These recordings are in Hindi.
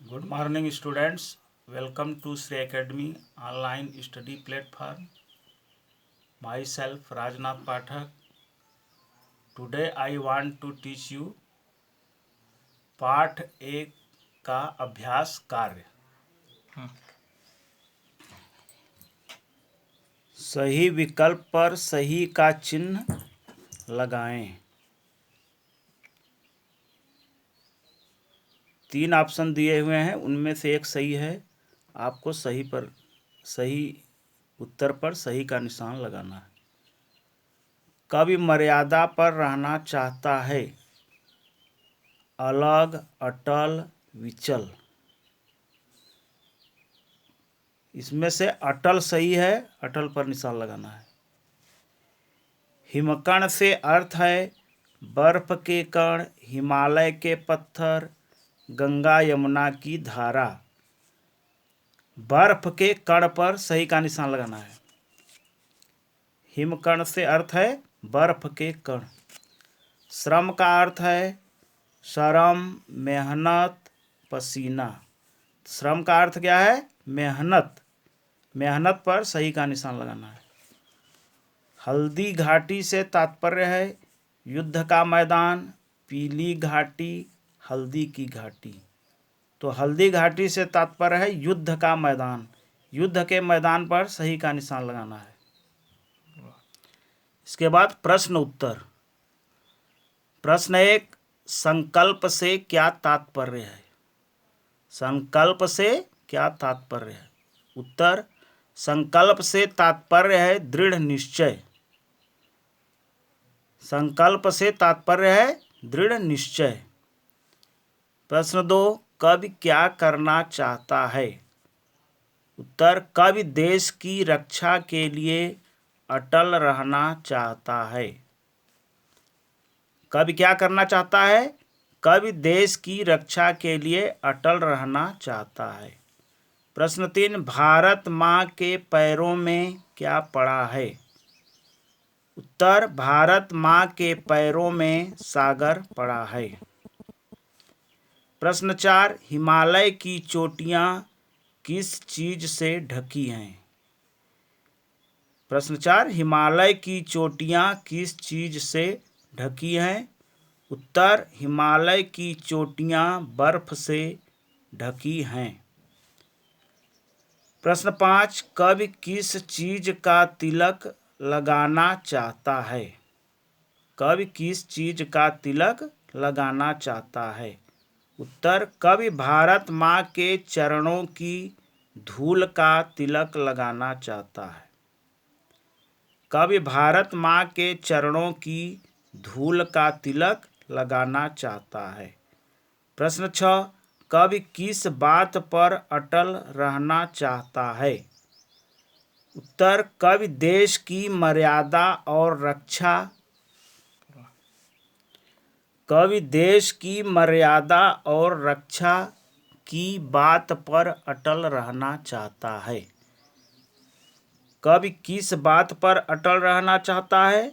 Good morning, students. Welcome to Sri Academy online study platform. Myself Rajnath Pathak. Today I want to teach you पाठ 1 का अभ्यास कार्य। सही विकल्प पर सही का चिन्ह लगाएं। 3 ऑप्शन दिए हुए हैं, उनमें से एक सही है। आपको सही उत्तर पर सही का निशान लगाना है। कवि मर्यादा पर रहना चाहता है। अलग, अटल, विचल। इसमें से अटल सही है, अटल पर निशान लगाना है। हिमकण से अर्थ है बर्फ के कण, हिमालय के पत्थर, गंगा यमुना की धारा। बर्फ के कण पर सही का निशान लगाना है। हिमकण से अर्थ है बर्फ के कण। श्रम का अर्थ है श्रम, मेहनत, पसीना। श्रम का अर्थ क्या है? मेहनत। मेहनत पर सही का निशान लगाना है। हल्दी घाटी से तात्पर्य है युद्ध का मैदान, पीली घाटी, हल्दी की घाटी। तो हल्दी घाटी से तात्पर्य है युद्ध का मैदान। युद्ध के मैदान पर सही का निशान लगाना है। इसके बाद प्रश्न उत्तर। प्रश्न 1, संकल्प से क्या तात्पर्य है? संकल्प से क्या तात्पर्य है? उत्तर, संकल्प से तात्पर्य है दृढ़ निश्चय। संकल्प से तात्पर्य है दृढ़ निश्चय। प्रश्न 2, कवि क्या करना चाहता है? उत्तर, कवि देश की रक्षा के लिए अटल रहना चाहता है। कवि क्या करना चाहता है? कवि देश की रक्षा के लिए अटल रहना चाहता है। प्रश्न 3, भारत माँ के पैरों में क्या पड़ा है? उत्तर, भारत माँ के पैरों में सागर पड़ा है। प्रश्न 4, हिमालय की चोटियाँ किस चीज से ढकी हैं? प्रश्न 4, हिमालय की चोटियाँ किस चीज से ढकी हैं? उत्तर, हिमालय की चोटियाँ बर्फ से ढकी हैं। प्रश्न 5, कवि किस चीज का तिलक लगाना चाहता है? कवि किस चीज का तिलक लगाना चाहता है? उत्तर, कवि भारत माँ के चरणों की धूल का तिलक लगाना चाहता है। कवि भारत माँ के चरणों की धूल का तिलक लगाना चाहता है। प्रश्न 6, कवि किस बात पर अटल रहना चाहता है? उत्तर, कवि देश की मर्यादा और रक्षा कवि देश की मर्यादा और रक्षा की बात पर अटल रहना चाहता है। कवि किस बात पर अटल रहना चाहता है?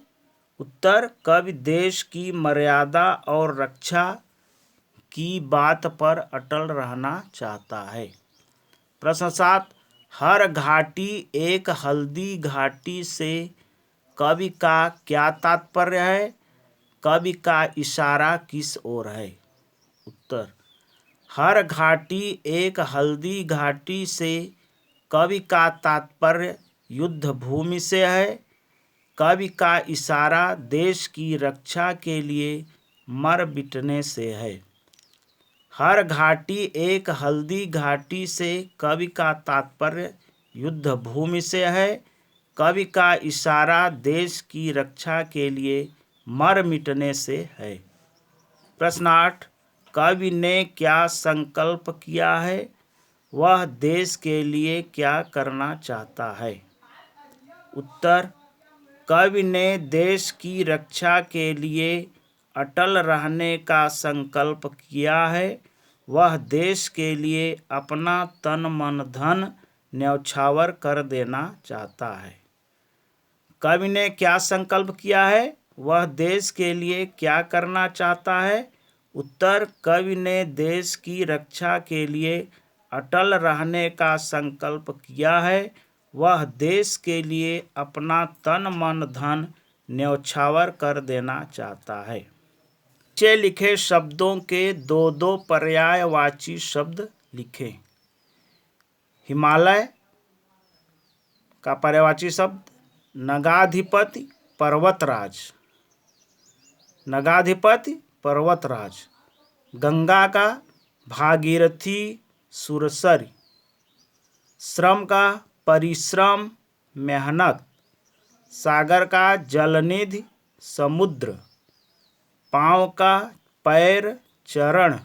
उत्तर, कवि देश की मर्यादा और रक्षा की बात पर अटल रहना चाहता है। प्रश्न 7, हर घाटी एक हल्दी घाटी से कवि का क्या तात्पर्य है? कवि का इशारा किस ओर है? उत्तर, हर घाटी एक हल्दी घाटी से कवि का तात्पर्य युद्ध भूमि से है। कवि का इशारा देश की रक्षा के लिए मर मिटने से है। हर घाटी एक हल्दी घाटी से कवि का तात्पर्य युद्ध भूमि से है। कवि का इशारा देश की रक्षा के लिए मर मिटने से है। प्रश्न 8, कवि ने क्या संकल्प किया है? वह देश के लिए क्या करना चाहता है? उत्तर, कवि ने देश की रक्षा के लिए अटल रहने का संकल्प किया है। वह देश के लिए अपना तन मन धन न्यौछावर कर देना चाहता है। कवि ने क्या संकल्प किया है? वह देश के लिए क्या करना चाहता है? उत्तर, कवि ने देश की रक्षा के लिए अटल रहने का संकल्प किया है। वह देश के लिए अपना तन मन धन न्यौछावर कर देना चाहता है। नीचे लिखे शब्दों के दो दो पर्यायवाची शब्द लिखें। हिमालय का पर्यायवाची शब्द नगाधिपति पर्वतराज, नगाधिपति पर्वतराज। गंगा का भागीरथी सुरसरी। श्रम का परिश्रम मेहनत। सागर का जलनिधि समुद्र। पाँव का पैर चरण।